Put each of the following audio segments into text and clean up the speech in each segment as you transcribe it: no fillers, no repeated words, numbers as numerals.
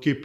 KP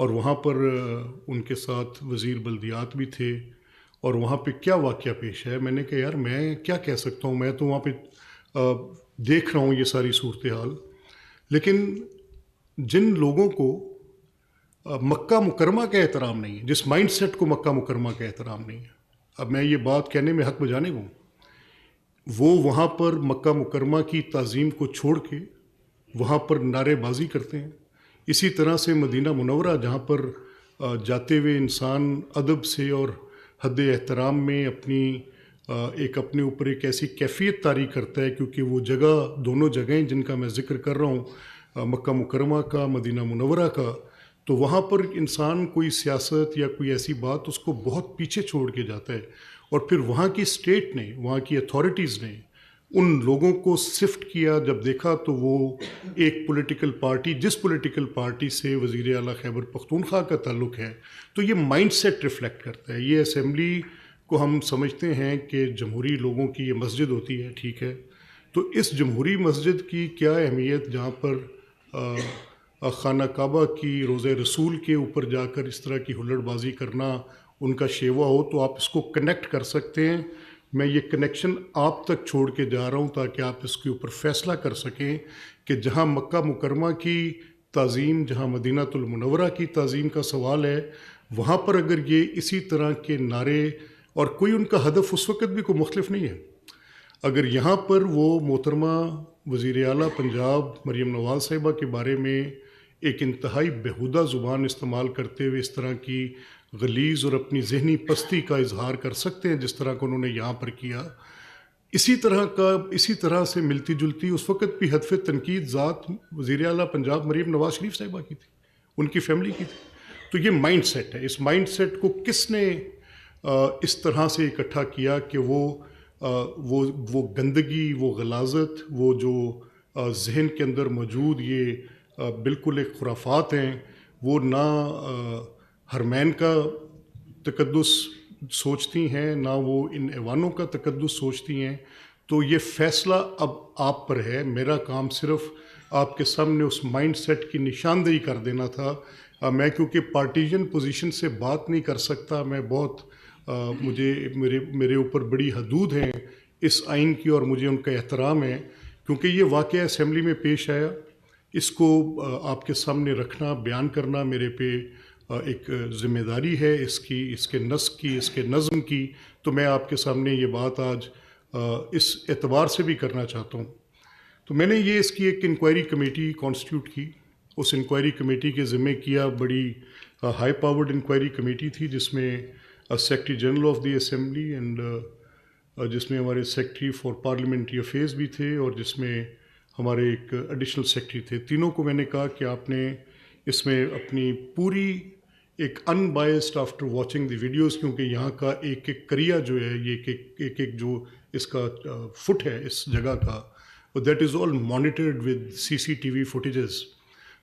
اور وہاں پر ان کے ساتھ وزیر بلدیات بھی تھے، اور وہاں پہ کیا واقعہ پیش ہے. میں نے کہا یار میں کیا کہہ سکتا ہوں، میں تو وہاں پہ دیکھ رہا ہوں یہ ساری صورتحال. لیکن جن لوگوں کو مکہ مکرمہ کا احترام نہیں ہے، جس مائنڈ سیٹ کو مکہ مکرمہ کا احترام نہیں ہے، اب میں یہ بات کہنے میں حق بجانے ہوں، وہ وہاں پر مکہ مکرمہ کی تعظیم کو چھوڑ کے وہاں پر نعرے بازی کرتے ہیں. اسی طرح سے مدینہ منورہ جہاں پر جاتے ہوئے انسان ادب سے اور حد احترام میں اپنے اوپر ایک ایسی کیفیت طاری کرتا ہے، کیونکہ وہ جگہ، دونوں جگہیں جن کا میں ذکر کر رہا ہوں، مکہ مکرمہ کا، مدینہ منورہ کا، تو وہاں پر انسان کوئی سیاست یا کوئی ایسی بات اس کو بہت پیچھے چھوڑ کے جاتا ہے. اور پھر وہاں کی اسٹیٹ نے، وہاں کی اتھارٹیز نے ان لوگوں کو سفٹ کیا. جب دیکھا تو وہ ایک پولیٹیکل پارٹی، جس پولیٹیکل پارٹی سے وزیر اعلیٰ خیبر پختونخوا کا تعلق ہے، تو یہ مائنڈ سیٹ ریفلیکٹ کرتا ہے. یہ اسمبلی کو ہم سمجھتے ہیں کہ جمہوری لوگوں کی یہ مسجد ہوتی ہے، ٹھیک ہے، تو اس جمہوری مسجد کی کیا اہمیت جہاں پر خانہ کعبہ کی، روضہ رسول کے اوپر جا کر اس طرح کی ہلڑ بازی کرنا ان کا شیوا ہو، تو آپ اس کو کنیکٹ کر سکتے ہیں. میں یہ کنیکشن آپ تک چھوڑ کے جا رہا ہوں تاکہ آپ اس کے اوپر فیصلہ کر سکیں کہ جہاں مکہ مکرمہ کی تعظیم، جہاں مدینہ المنورہ کی تعظیم کا سوال ہے، وہاں پر اگر یہ اسی طرح کے نعرے، اور کوئی ان کا ہدف اس وقت بھی کوئی مختلف نہیں ہے. اگر یہاں پر وہ محترمہ وزیر اعلیٰ پنجاب مریم نواز صاحبہ کے بارے میں ایک انتہائی بیہودہ زبان استعمال کرتے ہوئے اس طرح کی غلیظ اور اپنی ذہنی پستی کا اظہار کر سکتے ہیں جس طرح کا انہوں نے یہاں پر کیا، اسی طرح سے ملتی جلتی اس وقت بھی ہدف تنقید ذات وزیر اعلیٰ پنجاب مریم نواز شریف صاحبہ کی تھی، ان کی فیملی کی تھی. تو یہ مائنڈ سیٹ ہے. اس مائنڈ سیٹ کو کس نے اس طرح سے اکٹھا کیا کہ وہ گندگی، وہ غلاظت، وہ جو ذہن کے اندر موجود یہ بالکل ایک خرافات ہیں، وہ نہ حرمین کا تقدس سوچتی ہیں، نہ وہ ان ایوانوں کا تقدس سوچتی ہیں. تو یہ فیصلہ اب آپ پر ہے. میرا کام صرف آپ کے سامنے اس مائنڈ سیٹ کی نشاندہی کر دینا تھا. میں کیونکہ پارٹیجن پوزیشن سے بات نہیں کر سکتا، میں بہت میرے اوپر بڑی حدود ہیں اس آئین کی، اور مجھے ان کا احترام ہے. کیونکہ یہ واقعہ اسمبلی میں پیش آیا، اس کو آپ کے سامنے رکھنا، بیان کرنا میرے پہ ایک ذمہ داری ہے، اس کے نسق کی، اس کے نظم کی. تو میں آپ کے سامنے یہ بات آج اس اعتبار سے بھی کرنا چاہتا ہوں. تو میں نے اس کی ایک انکوائری کمیٹی کانسٹیٹیوٹ کی. اس انکوائری کمیٹی کے ذمہ کیا، بڑی ہائی پاورڈ انکوائری کمیٹی تھی، جس میں secretary general of the assembly and جس میں ہمارے سیکرٹری فار پارلیمنٹری افیئرز بھی تھے، اور جس میں ہمارے ایک ایڈیشنل سیکرٹری تھے. تینوں کو میں نے کہا کہ آپ نے اس میں اپنی پوری ایک unbiased after watching the videos, کیونکہ یہاں کا ایک ایک کریا جو ہے، یہ ایک جو اس کا فٹ ہے اس جگہ کا، that is all monitored with CCTV footages.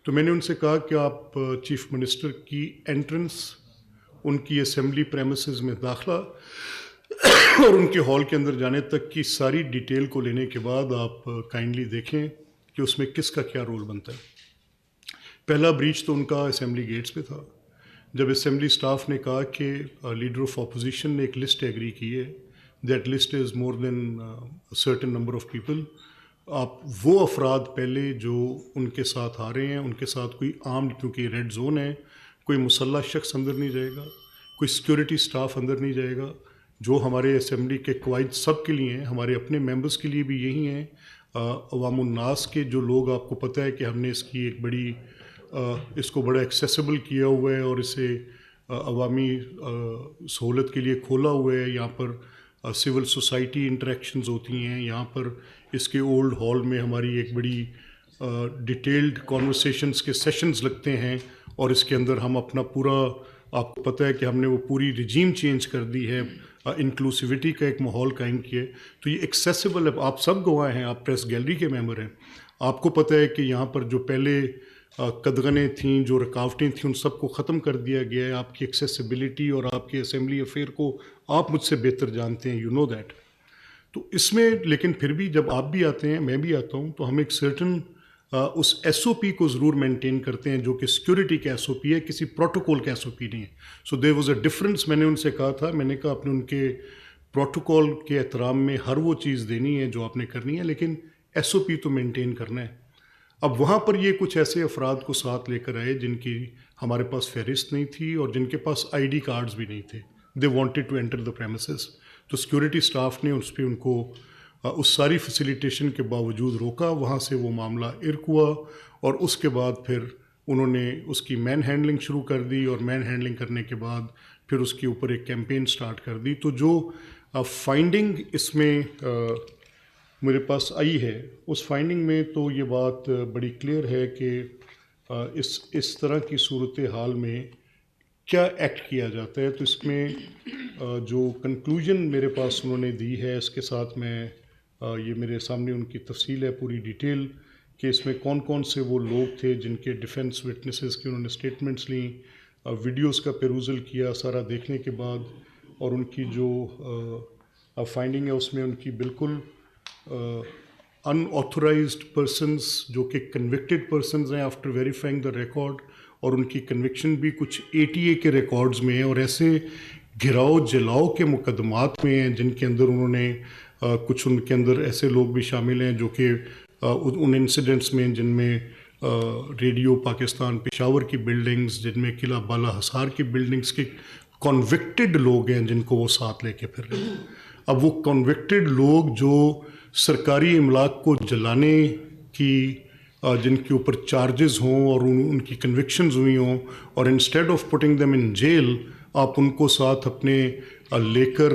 تو میں نے ان سے کہا کہ آپ چیف منسٹر کی انٹرنس، ان کی اسمبلی پریمیسز میں داخلہ اور ان کے ہال کے اندر جانے تک کی ساری ڈیٹیل کو لینے کے بعد آپ کائنڈلی دیکھیں کہ اس میں کس کا کیا رول بنتا ہے. پہلا بریچ تو ان کا اسمبلی گیٹس پہ تھا، جب اسمبلی سٹاف نے کہا کہ لیڈر آف اپوزیشن نے ایک لسٹ ایگری کی ہے، that list is more than certain number of people. آپ وہ افراد پہلے جو ان کے ساتھ آ رہے ہیں، ان کے ساتھ کوئی عام، کیونکہ یہ ریڈ زون ہے، کوئی مسلح شخص اندر نہیں جائے گا، کوئی سیکیورٹی سٹاف اندر نہیں جائے گا. جو ہمارے اسمبلی کے قواعد سب کے لیے ہیں، ہمارے اپنے ممبرس کے لیے بھی یہی ہیں. عوام الناس کے جو لوگ، آپ کو پتہ ہے کہ ہم نے اس کی ایک بڑی اس کو بڑا ایکسیسیبل کیا ہوا ہے اور اسے عوامی سہولت کے لیے کھولا ہوا ہے. یہاں پر سول سوسائٹی انٹریکشنز ہوتی ہیں. یہاں پر اس کے اولڈ ہال میں ہماری ایک بڑی ڈیٹیلڈ کانورسیشنز کے سیشنز لگتے ہیں، اور اس کے اندر ہم اپنا پورا، آپ کو پتہ ہے کہ ہم نے وہ پوری رجیم چینج کر دی ہے، انکلوسیوٹی کا ایک ماحول قائم کیا ہے. تو یہ ایکسیسیبل ہے. آپ سب گواہ ہیں، آپ پریس گیلری کے ممبر ہیں. آپ کو پتہ ہے کہ یہاں پر جو پہلے قدغنیں تھیں، جو رکاوٹیں تھیں، ان سب کو ختم کر دیا گیا ہے. آپ کی ایکسیسیبلٹی اور آپ کے اسمبلی افیئر کو آپ مجھ سے بہتر جانتے ہیں، یو نو دیٹ. تو اس میں لیکن پھر بھی جب آپ بھی آتے ہیں، میں بھی آتا ہوں، تو ہم ایک سرٹن اس ایس او پی کو ضرور مینٹین کرتے ہیں جو کہ سیکورٹی کا ایس او پی ہے, کسی پروٹوکول کا ایس او پی نہیں ہے. سو دیر واز اے ڈفرنس. میں نے ان سے کہا تھا, میں نے کہا آپ نے ان کے پروٹوکول کے احترام میں ہر وہ چیز دینی ہے جو آپ نے کرنی ہے, لیکن ایس او پی تو مینٹین کرنا ہے. اب وہاں پر یہ کچھ ایسے افراد کو ساتھ لے کر آئے جن کی ہمارے پاس فہرست نہیں تھی اور جن کے پاس آئی ڈی کارڈز بھی نہیں تھے. They wanted to enter the premises. تو سیکورٹی اسٹاف نے اس پہ ان کو اس ساری فیسیلیٹیشن کے باوجود روکا. وہاں سے وہ معاملہ ارک ہوا اور اس کے بعد پھر انہوں نے اس کی مین ہینڈلنگ شروع کر دی, اور مین ہینڈلنگ کرنے کے بعد پھر اس کے اوپر ایک کیمپین سٹارٹ کر دی. تو جو فائنڈنگ اس میں میرے پاس آئی ہے, اس فائنڈنگ میں تو یہ بات بڑی کلیئر ہے کہ اس طرح کی صورتحال میں کیا ایکٹ کیا جاتا ہے. تو اس میں جو کنکلوژن میرے پاس انہوں نے دی ہے, اس کے ساتھ میں یہ میرے سامنے ان کی تفصیل ہے پوری ڈیٹیل کہ اس میں کون کون سے وہ لوگ تھے جن کے ڈیفنس وٹنسز کی انہوں نے اسٹیٹمنٹس لیں, ویڈیوز کا پیروزل کیا سارا دیکھنے کے بعد, اور ان کی جو فائنڈنگ ہے اس میں ان کی بالکل ان آتھورائزڈ پرسنس جو کہ کنوکٹڈ پرسنز ہیں آفٹر ویریفائنگ دا ریکارڈ, اور ان کی کنوکشن بھی کچھ ATA کے ریکارڈز میں ہیں, اور ایسے گھراؤ جلاؤ کے مقدمات میں ہیں جن کے اندر انہوں نے کچھ ان کے اندر ایسے لوگ بھی شامل ہیں جو کہ ان انسیڈنٹس میں جن میں ریڈیو پاکستان پشاور کی بلڈنگز, جن میں قلعہ بالا حصار کی بلڈنگز کے کنوکٹڈ لوگ ہیں جن کو وہ ساتھ لے کے پھر رہے ہیں. اب وہ کنوکٹڈ لوگ جو سرکاری املاک کو جلانے کی جن کے اوپر چارجز ہوں اور ان کی کنوکشنز ہوئی ہوں, اور instead of putting them in jail آپ ان کو ساتھ اپنے لے کر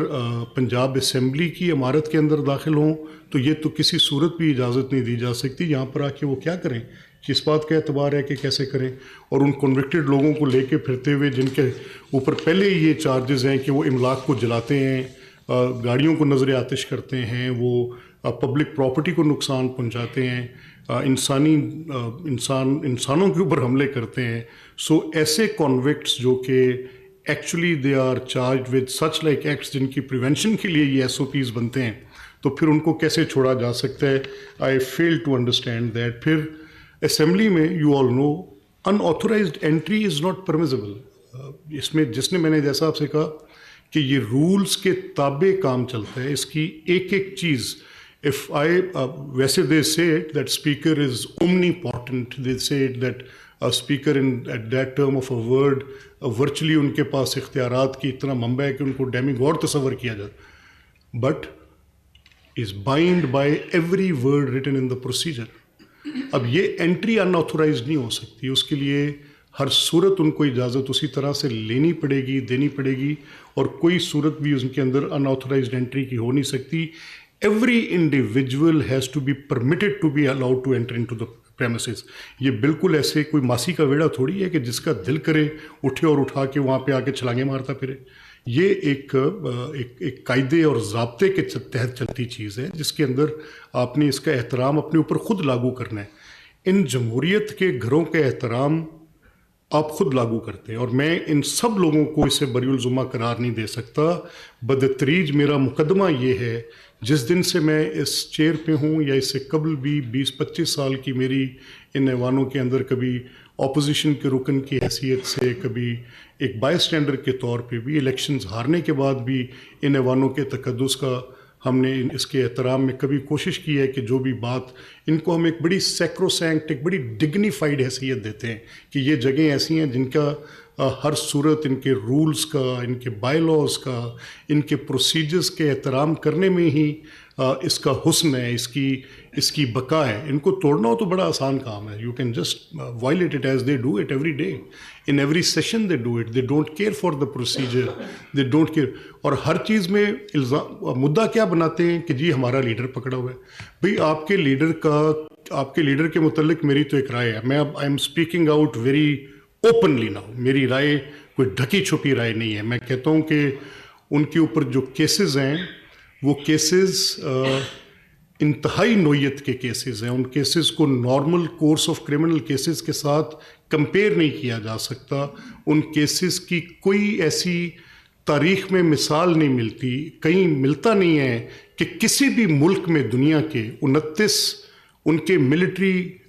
پنجاب اسمبلی کی عمارت کے اندر داخل ہوں, تو یہ تو کسی صورت بھی اجازت نہیں دی جا سکتی. یہاں پر آ کے وہ کیا کریں, کس بات کا اعتبار ہے کہ کیسے کریں. اور ان کنوکٹڈ لوگوں کو لے کے پھرتے ہوئے جن کے اوپر پہلے ہی یہ چارجز ہیں کہ وہ املاک کو جلاتے ہیں, گاڑیوں کو نظر آتش کرتے ہیں, وہ پبلک پراپرٹی کو نقصان پہنچاتے ہیں, انسانوں کے اوپر حملے کرتے ہیں. سو ایسے کنوکٹس جو کہ actually they are charged with such like acts جن کی پریونشن کے لیے یہ SOPs بنتے ہیں, تو پھر ان کو کیسے چھوڑا جا سکتا ہے. I fail to understand that. پھر اسمبلی میں you all know unauthorised entry is not permissible. اس میں جس نے میں نے جیسا آپ سے کہا کہ یہ رولز کے تابع کام چلتا ہے, اس کی ایک ایک چیز ویسے they say it that speaker is omnipotent, they say it that a speaker in at that term of a word virtually ان کے پاس اختیارات کی اتنا منبع ہے کہ ان کو ڈیمی گاڈ تصور کیا جاتا, but is bound by every word written in the procedure. اب یہ انٹری ان آتھورائزڈ نہیں ہو سکتی, اس کے لیے ہر صورت ان کو اجازت اسی طرح سے لینی پڑے گی, دینی پڑے گی, اور کوئی صورت بھی ان کے اندر ان آتھورائزڈ انٹری کی ہو نہیں سکتی. Every individual has to be permitted to be allowed to enter into the premises. یہ بالکل ایسے کوئی ماسی کا ویڑا تھوڑی ہے کہ جس کا دل کرے اٹھے اور اٹھا کے وہاں پہ آ کے چھلانگیں مارتا پھرے. یہ ایک قاعدے اور ضابطے کے تحت چلتی چیز ہے جس کے اندر آپ نے اس کا احترام اپنے اوپر خود لاگو کرنا ہے. ان جمہوریت کے گھروں کا احترام آپ خود لاگو کرتے ہیں, اور میں ان سب لوگوں کو اسے بری الزمہ قرار نہیں دے سکتا. بدتریج میرا مقدمہ یہ ہے, جس دن سے میں اس چیئر پہ ہوں یا اس سے قبل بھی 20-25 سال کی میری ان ایوانوں کے اندر کبھی اپوزیشن کے رکن کی حیثیت سے, کبھی ایک بائی اسٹینڈر کے طور پہ بھی, الیکشنز ہارنے کے بعد بھی ان ایوانوں کے تقدس کا ہم نے اس کے احترام میں کبھی کوشش کی ہے کہ جو بھی بات ان کو ہم ایک بڑی سیکروسینکٹ, ایک بڑی ڈگنیفائڈ حیثیت دیتے ہیں کہ یہ جگہیں ایسی ہیں جن کا ہر صورت ان کے رولز کا, ان کے بائی لاز کا, ان کے پروسیجرز کے احترام کرنے میں ہی اس کا حسن ہے, اس کی بقا ہے. ان کو توڑنا ہو تو بڑا آسان کام ہے. You can just violate it as they do it every day, in every session they do it, they don't care for the procedure, they don't care. اور ہر چیز میں مدعا کیا بناتے ہیں کہ جی ہمارا لیڈر پکڑا ہوا ہے. بھئی آپ کے لیڈر کے متعلق میری تو ایک رائے ہے. میں اب I am speaking out very openly now. میری رائے کوئی ڈھکی چھپی رائے نہیں ہے. میں کہتا ہوں کہ ان کے اوپر جو کیسز ہیں وہ کیسز انتہائی نوعیت کے کیسز ہیں. ان کیسز کو normal course of criminal cases کے ساتھ کمپیئر نہیں کیا جا سکتا. ان کیسز کی کوئی ایسی تاریخ میں مثال نہیں ملتی, کہیں ملتا نہیں ہے کہ کسی بھی ملک میں دنیا کے 29 ان کے ملٹری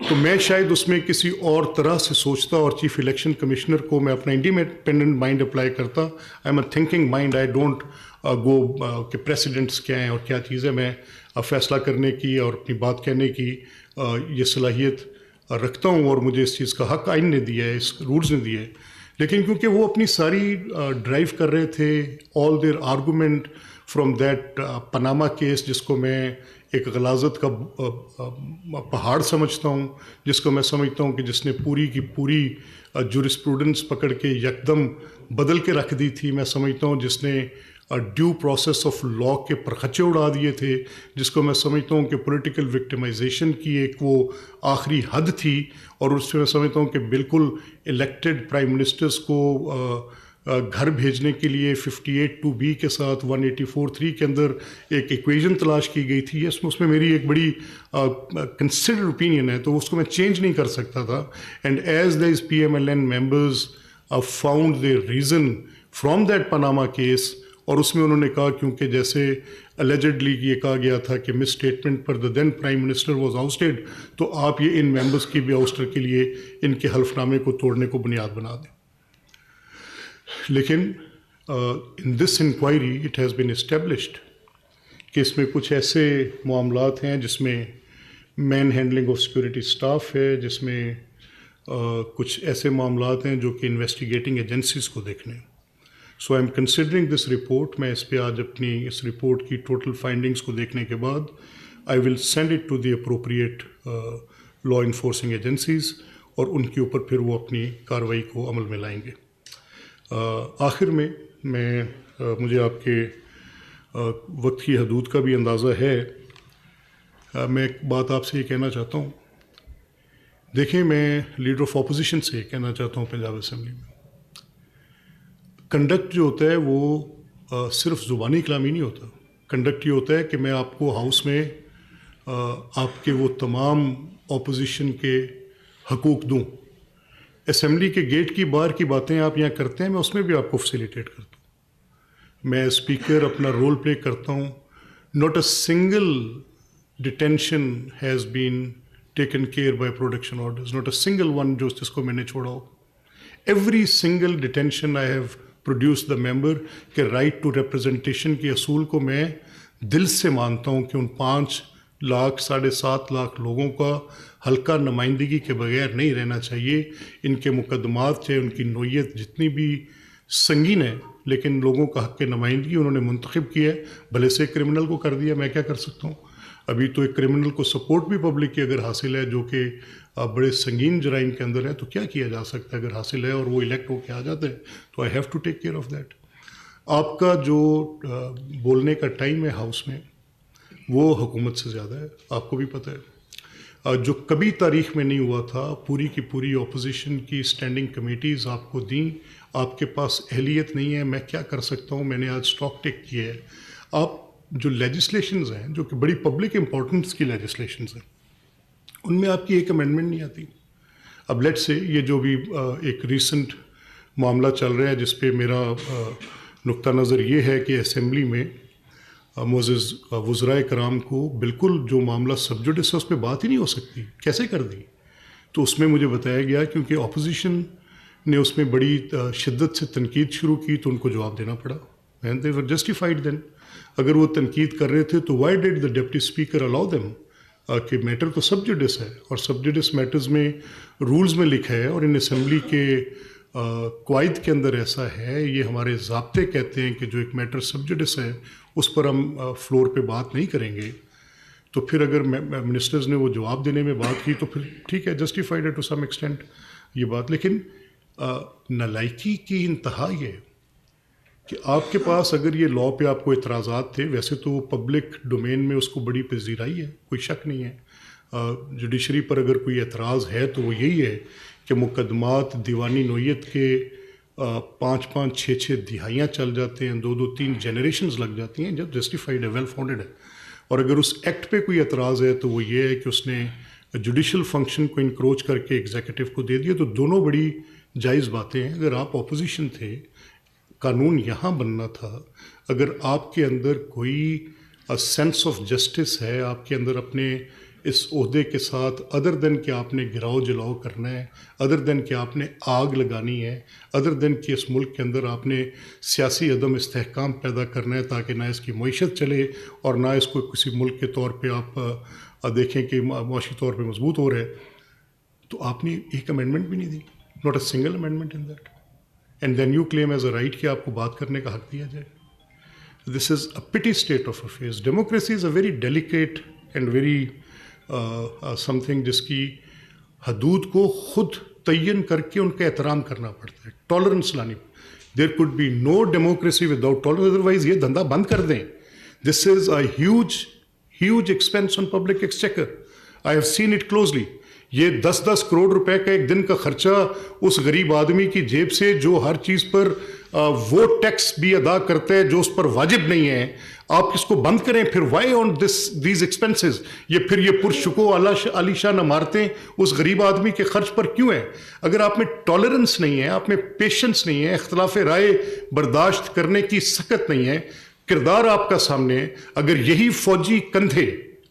تو میں شاید اس میں کسی اور طرح سے سوچتا اور چیف الیکشن کمشنر کو میں اپنا انڈیپینڈنٹ مائنڈ اپلائی کرتا. I am a thinking mind. I don't go کہ پریسیڈنٹس کیا ہیں اور کیا چیزیں. میں فیصلہ کرنے کی اور اپنی بات کہنے کی یہ صلاحیت رکھتا ہوں اور مجھے اس چیز کا حق آئین نے دیا ہے, اس رولز نے دیا ہے. لیکن کیونکہ وہ اپنی ساری ڈرائیو کر رہے تھے all their argument from that Panama case, جس کو میں ایک غلاظت کا پہاڑ سمجھتا ہوں, جس کو میں سمجھتا ہوں کہ جس نے پوری کی پوری جورسپروڈنس پکڑ کے یکدم بدل کے رکھ دی تھی. میں سمجھتا ہوں جس نے ڈیو پروسیس آف لا کے پرخچے اڑا دیے تھے, جس کو میں سمجھتا ہوں کہ پولیٹیکل وکٹمائزیشن کی ایک وہ آخری حد تھی. اور اس سے میں سمجھتا ہوں کہ بالکل الیکٹڈ پرائم منسٹرز کو گھر بھیجنے کے لیے 58(2)(b) کے ساتھ 184(3) کے اندر ایک ایکویژن تلاش کی گئی تھی. اس میں میری ایک بڑی کنسیڈرڈ اوپینین ہے, تو اس کو میں چینج نہیں کر سکتا تھا. And as these PMLN members found their reason from that Panama case, اور اس میں انہوں نے کہا کیونکہ جیسے الیجڈلی یہ کہا گیا تھا کہ مس اسٹیٹمنٹ پر the then prime minister was ousted, تو آپ یہ ان ممبرز کی بھی آؤسٹر کے لیے ان کے حلف نامے کو توڑنے کو بنیاد بنا دیں. لیکن in this inquiry it has been established کہ اس میں کچھ ایسے معاملات ہیں جس میں manhandling of security staff ہے, جس میں کچھ ایسے معاملات ہیں جو کہ انویسٹیگیٹنگ ایجنسیز کو دیکھنے. So I am considering this report. میں اس پہ آج اپنی اس رپورٹ کی ٹوٹل فائنڈنگس کو دیکھنے کے بعد I will send it to the appropriate law enforcing agencies, اور ان کے اوپر پھر وہ اپنی کارروائی کو عمل میں لائیں گے. آخر میں مجھے آپ کے وقت کی حدود کا بھی اندازہ ہے. میں ایک بات آپ سے یہ کہنا چاہتا ہوں. دیکھیں, میں لیڈر آف اپوزیشن سے کہنا چاہتا ہوں پنجاب اسمبلی میں کنڈکٹ جو ہوتا ہے وہ صرف زبانی کلامی نہیں ہوتا. کنڈکٹ یہ ہوتا ہے کہ میں آپ کو ہاؤس میں آپ کے وہ تمام اپوزیشن کے حقوق دوں. اسمبلی کے گیٹ کی باہر کی باتیں آپ یہاں کرتے ہیں, میں اس میں بھی آپ کو فیسیلیٹیٹ کرتا ہوں. میں اسپیکر اپنا رول پلے کرتا ہوں. Not a single detention has been taken care by production orders, not a single one جس کو میں نے چھوڑا ہو. Every single detention I have produced the member کہ رائٹ ٹو ریپرزنٹیشن کے اصول کو میں دل سے مانتا ہوں کہ ان 5 لاکھ 7.5 لاکھ لوگوں کا حلقہ نمائندگی کے بغیر نہیں رہنا چاہیے. ان کے مقدمات چاہے ان کی نوعیت جتنی بھی سنگین ہے, لیکن لوگوں کا حق نمائندگی انہوں نے منتخب کیا ہے. بھلے سے کرمنل کو کر دیا, میں کیا کر سکتا ہوں. ابھی تو ایک کرمنل کو سپورٹ بھی پبلک کی اگر حاصل ہے جو کہ بڑے سنگین جرائم کے اندر ہے, تو کیا کیا جا سکتا ہے. اگر حاصل ہے اور وہ الیکٹ ہو کے آ جاتے ہیں تو I have to take care of that. آپ کا جو بولنے کا ٹائم ہے ہاؤس میں وہ حکومت سے زیادہ ہے, آپ کو بھی پتہ ہے. جو کبھی تاریخ میں نہیں ہوا تھا. پوری کی پوری اپوزیشن کی اسٹینڈنگ کمیٹیز آپ کو دیں, آپ کے پاس اہلیت نہیں ہے. میں کیا کر سکتا ہوں, میں نے آج اسٹاک ٹیک کیا ہے. آپ جو لیجسلیشنز ہیں جو کہ بڑی پبلک امپورٹنس کی لیجسلیشنز ہیں, ان میں آپ کی ایک امینڈمنٹ نہیں آتی. اب لیٹ سے یہ جو بھی ایک ریسنٹ معاملہ چل رہا ہے جس پہ میرا نقطہ نظر یہ ہے کہ اسمبلی میں معزز وزرائے کرام کو بالکل جو معاملہ سب جوڈس ہے اس پہ بات ہی نہیں ہو سکتی. کیسے کر دی؟ تو اس میں مجھے بتایا گیا کیونکہ اپوزیشن نے اس میں بڑی شدت سے تنقید شروع کی تو ان کو جواب دینا پڑا. اینڈ دے ور جسٹیفائڈ دین. اگر وہ تنقید کر رہے تھے تو why did the deputy speaker allow them کہ میٹر تو سب جوڈس ہے, اور سب جوڈس میٹرز میں رولز میں لکھا ہے, اور ان اسمبلی کے قواعد کے اندر ایسا ہے, یہ ہمارے ضابطے کہتے ہیں کہ جو ایک میٹر سب جوڈس ہے اس پر ہم فلور پہ بات نہیں کریں گے. تو پھر اگر منسٹرز نے وہ جواب دینے میں بات کی تو پھر ٹھیک ہے, جسٹیفائڈ ہے ٹو سم ایکسٹینٹ یہ بات. لیکن نالائکی کی انتہا یہ کہ آپ کے پاس اگر یہ لاء پہ آپ کو اعتراضات تھے, ویسے تو وہ پبلک ڈومین میں اس کو بڑی پذیرائی ہے, کوئی شک نہیں ہے. جوڈیشری پر اگر کوئی اعتراض ہے تو وہ یہی ہے کہ مقدمات دیوانی نوعیت کے 5-5 6-6 دہائیاں چل جاتے ہیں, 2-3 جنریشنز لگ جاتی ہیں, جب جسٹیفائڈ ہے, ویل فاؤنڈیڈ ہے. اور اگر اس ایکٹ پہ کوئی اعتراض ہے تو وہ یہ ہے کہ اس نے جوڈیشل فنکشن کو انکروچ کر کے ایگزیکٹو کو دے دیا. تو دونوں بڑی جائز باتیں ہیں. اگر آپ اپوزیشن تھے, قانون یہاں بننا تھا. اگر آپ کے اندر کوئی سینس آف جسٹس ہے, آپ کے اندر اپنے اس عہدے کے ساتھ ادر دین کہ آپ نے گراؤ جلاؤ کرنا ہے, ادر دین کہ آپ نے آگ لگانی ہے, ادر دین کہ اس ملک کے اندر آپ نے سیاسی عدم استحکام پیدا کرنا ہے تاکہ نہ اس کی معیشت چلے اور نہ اس کو کسی ملک کے طور پہ آپ دیکھیں کہ معاشی طور پہ مضبوط ہو رہا ہے, تو آپ نے ایک امینڈمنٹ بھی نہیں دی, not a single amendment in that, and then you claim as a right کہ آپ کو بات کرنے کا حق دیا جائے. دس از اے پٹی state of affairs. Democracy is a very delicate and very some thing جس کی حدود کو خود تعین کر کے ان کا احترام کرنا پڑتا ہے, ٹالرنس لانی. There could be no democracy without tolerance, otherwise یہ دھندا بند کر دیں. This is a huge expense on public exchequer. I have seen it closely. یہ 10 کروڑ روپے کا ایک دن کا خرچہ اس غریب آدمی کی جیب سے جو ہر چیز پر وہ ٹیکس بھی ادا کرتا ہے جو اس پر واجب نہیں ہے, آپ اس کو بند کریں. پھر وائی آن دیز ایکسپینسز, یہ پرشکو عالی شان عمارتیں اس غریب آدمی کے خرچ پر کیوں ہیں؟ اگر آپ میں ٹالرنس نہیں ہے, آپ میں پیشنس نہیں ہے, اختلاف رائے برداشت کرنے کی سخت نہیں ہے, کردار آپ کا سامنے, اگر یہی فوجی کندھے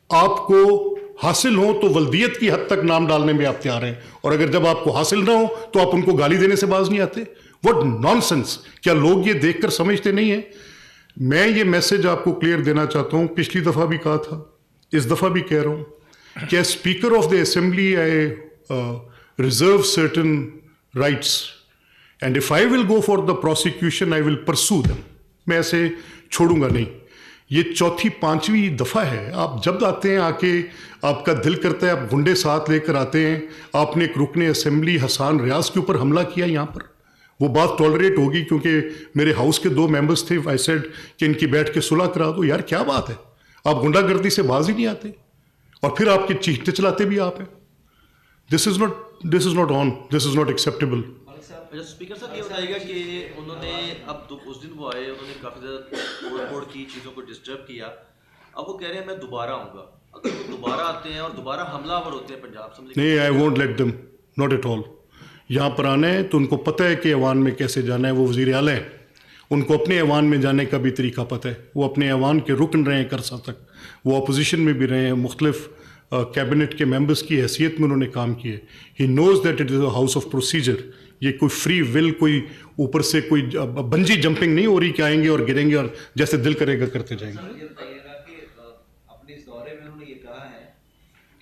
آپ کو حاصل ہوں تو ولدیت کی حد تک نام ڈالنے میں آپ تیار ہیں, اور اگر جب آپ کو حاصل نہ ہو تو آپ ان کو گالی دینے سے باز نہیں آتے. What naan sense. کیا لوگ یہ دیکھ کر سمجھتے نہیں ہیں؟ میں یہ میسج آپ کو کلیئر دینا چاہتا ہوں, پچھلی دفعہ بھی کہا تھا, اس دفعہ بھی کہہ رہا ہوں کہ speaker of the assembly I reserve certain rights and if I will go for the prosecution I will pursue them. میں ایسے چھوڑوں گا نہیں. یہ 4-5ویں دفعہ ہے. آپ جب آتے ہیں آ کے آپ کا دل کرتا ہے آپ گنڈے ساتھ لے کر آتے ہیں. آپ نے ایک رکن اسمبلی حسان ریاض کے اوپر حملہ کیا یہاں پر, وہ بات ٹالریٹ ہوگی کیونکہ میرے ہاؤس کے 2 ممبرس تھے. آئی سیڈ کہ ان کی بیٹھ کے صلح کرا دو. یار کیا بات ہے, آپ گنڈا گردی سے باز ہی نہیں آتے اور پھر آپ کی چیختے چلاتے بھی آپ ہیں. This is not on, this is not acceptable. Speaker صاحب یہ بتائیے گا کہ انہوں نے اب اس دن وہ آئے, انہوں نے کافی زیادہ توڑ کی چیزوں کو ڈسٹرب کیا, اب وہ کہہ رہے ہیں میں دوبارہ آؤں گا. اگر وہ دوبارہ آتے ہیں اور دوبارہ حملہ آور ہوتے ہیں پنجاب اسمبلی, نہیں, I won't let them, not at all. یہاں پر آنا ہے تو ان کو پتہ ہے کہ ایوان میں کیسے جانا ہے. وہ وزیر اعلیٰ ہیں, ان کو اپنے ایوان میں جانے کا بھی طریقہ پتہ ہے. وہ اپنے ایوان کے رکن رہے ہیں کرسا تک, وہ اپوزیشن میں بھی رہے ہیں, مختلف کیبنٹ کے ممبرس کی حیثیت میں انہوں نے کام کیے. He knows that it is a house of procedure. یہ کوئی فری ول, کوئی اوپر سے کوئی بنجی جمپنگ نہیں ہو رہی کہ آئیں گے اور گریں گے اور جیسے دل کرے گا کرتے جائیں گے. یہ بتائیے گا کہ اپنے اس دورے میں انہوں نے یہ کہا ہے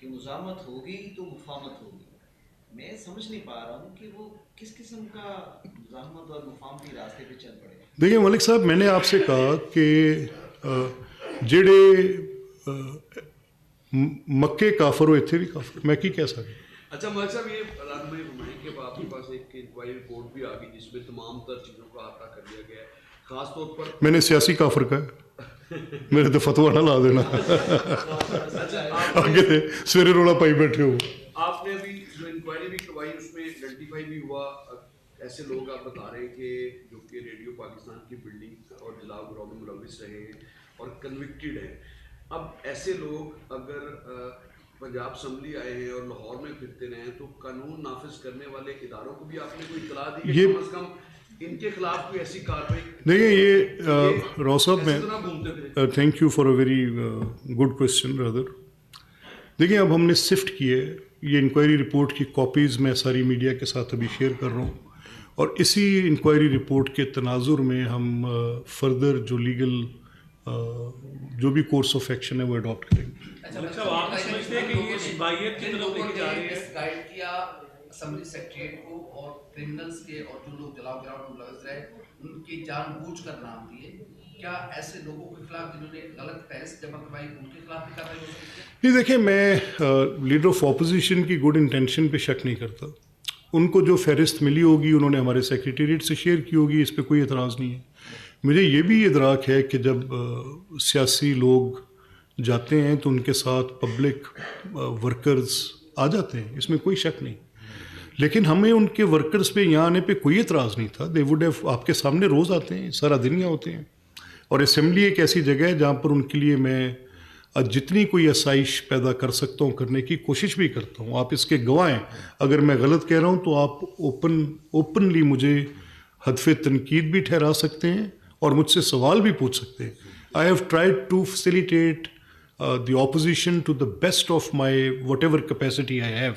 کہ مزاحمت ہوگی تو مفاہمت ہوگی. میں سمجھ نہیں پا رہا ہوں کہ وہ کس قسم کا مزاحمت اور مفاہمتی راستے پہ چل پڑے. دیکھیں ملک صاحب, میں نے آپ سے کہا کہ جڑے مکے کافر ہو اتنے بھی کافر, میں کی کہہ سکتا. اچھا ملک صاحب, یہ رہنمائی فرمائیں کہ آپ کے پاس ایک انکوائری رپورٹ بھی آ گئی جس میں تمام تر چیزوں کا احاطہ کر لیا گیا ہے, خاص طور پر میں نے سیاسی کافر کہا, میرے تو فتویٰ نہ لا دینا آگے تھے سویرے روڑا پائی بیٹھے ہو. آپ نے ابھی جو انکوائری بھی کروائی اس میں آئیڈینٹیفائی بھی ہوا ایسے لوگ آپ بتا رہے ہیں کہ جو کہ ریڈیو پاکستان کی بلڈنگ اور جلاؤ گراؤ میں ملوث رہے ہیں اور کنوکٹیڈ ہیں. اب ایسے لوگ اگر پنجاب اسمبلی آئے ہیں اور لاہور میں پھرتے رہے ہیں تو قانون نافذ کرنے والے اداروں کو بھی آپ نے کوئی اطلاع دی کہ کم از کم ان کے خلاف کوئی ایسی کارروائی؟ دیکھیں یہ راؤ صاحب, میں thank you for a very good question brother. دیکھیں اب ہم نے سفٹ کیے, یہ انکوائری رپورٹ کی کاپیز میں ساری میڈیا کے ساتھ ابھی شیئر کر رہا ہوں, اور اسی انکوائری رپورٹ کے تناظر میں ہم فردر جو لیگل جو بھی کورس آف ایکشن ہے وہ اڈاپٹ کریں گے. اسمبلی سیکریٹریٹ کو اور کرمنلز کے اور جو لوگ جلاؤ گراؤ میں ملوث رہے ان کی جان بوجھ کر نام دیے, کیا ایسے لوگوں کے خلاف جنہوں نے غلط فیض جمع کروائی ان کے خلاف بھی کارروائی ہو سکتی ہے؟ نہیں دیکھیں, میں لیڈر آف اپوزیشن کی گڈ انٹینشن پہ شک نہیں کرتا. ان کو جو فہرست ملی ہوگی انہوں نے ہمارے سیکریٹریٹ سے شیئر کی ہوگی, اس پہ کوئی اعتراض نہیں ہے. مجھے یہ بھی ادراک ہے کہ جب سیاسی لوگ جاتے ہیں تو ان کے ساتھ پبلک ورکرز آ جاتے ہیں, اس میں کوئی شک نہیں. لیکن ہمیں ان کے ورکرز پہ یہاں آنے پہ کوئی اعتراض نہیں تھا. دے وڈ ہیو, آپ کے سامنے روز آتے ہیں, سارا دن یہاں ہوتے ہیں, اور اسمبلی ایک ایسی جگہ ہے جہاں پر ان کے لیے میں جتنی کوئی آسائش پیدا کر سکتا ہوں کرنے کی کوشش بھی کرتا ہوں. آپ اس کے گواہ ہیں. اگر میں غلط کہہ رہا ہوں تو آپ اوپنلی مجھے ہدف تنقید بھی ٹھہرا سکتے ہیں اور مجھ سے سوال بھی پوچھ سکتے ہیں. I have tried to facilitate the opposition to the best of my whatever capacity I have.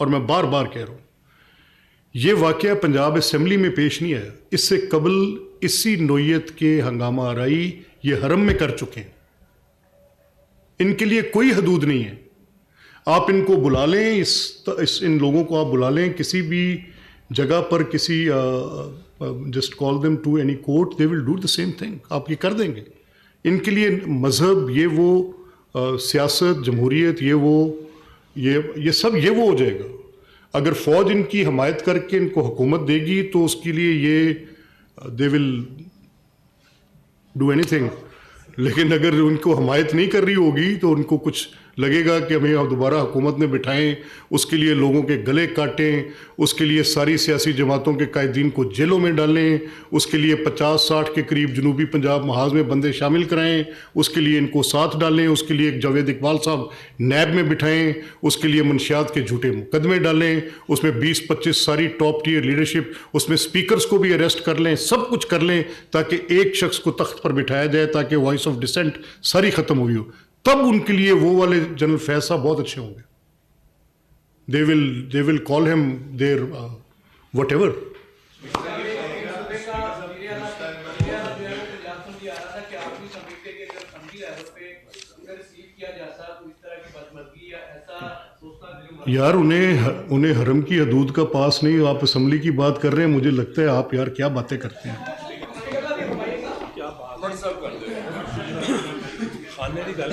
اور میں بار بار کہہ رہا ہوں یہ واقعہ پنجاب اسمبلی میں پیش نہیں آیا, اس سے قبل اسی نوعیت کے ہنگامہ آرائی یہ حرم میں کر چکے ہیں. ان کے لیے کوئی حدود نہیں ہے. آپ ان کو بلا لیں, ان لوگوں کو آپ بلا لیں کسی بھی جگہ پر, کسی just call them to any court, they will do the same thing. آپ یہ کر دیں گے. ان کے لیے مذہب یہ وہ, سیاست, جمہوریت یہ وہ, یہ سب یہ وہ ہو جائے گا. اگر فوج ان کی حمایت کر کے ان کو حکومت دے گی تو اس کے لیے یہ دے ول ڈو اینی تھنگ. لیکن اگر ان کو حمایت نہیں کر رہی ہوگی تو ان کو کچھ لگے گا کہ ہمیں دوبارہ حکومت میں بٹھائیں, اس کے لیے لوگوں کے گلے کاٹیں, اس کے لیے ساری سیاسی جماعتوں کے قائدین کو جیلوں میں ڈالیں, اس کے لیے 50-60 کے قریب جنوبی پنجاب محاذ میں بندے شامل کرائیں, اس کے لیے ان کو ساتھ ڈالیں, اس کے لیے ایک جاوید اقبال صاحب نیب میں بٹھائیں, اس کے لیے منشیات کے جھوٹے مقدمے ڈالیں, اس میں 20-25 ساری ٹاپ ٹیئر لیڈرشپ, اس میں سپیکرز کو بھی اریسٹ کر لیں, سب کچھ کر لیں تاکہ ایک شخص کو تخت پر بٹھایا جائے, تاکہ وائس آف ڈسینٹ ساری ختم ہوئی ہو. تب ان کے لیے وہ والے جنرل فیض صاحب بہت اچھے ہوں گے. they will call him their whatever. یار انہیں حرم کی حدود کا پاس نہیں, آپ اسمبلی کی بات کر رہے ہیں. مجھے لگتا ہے آپ یار کیا باتیں کرتے ہیں. خانے کی گل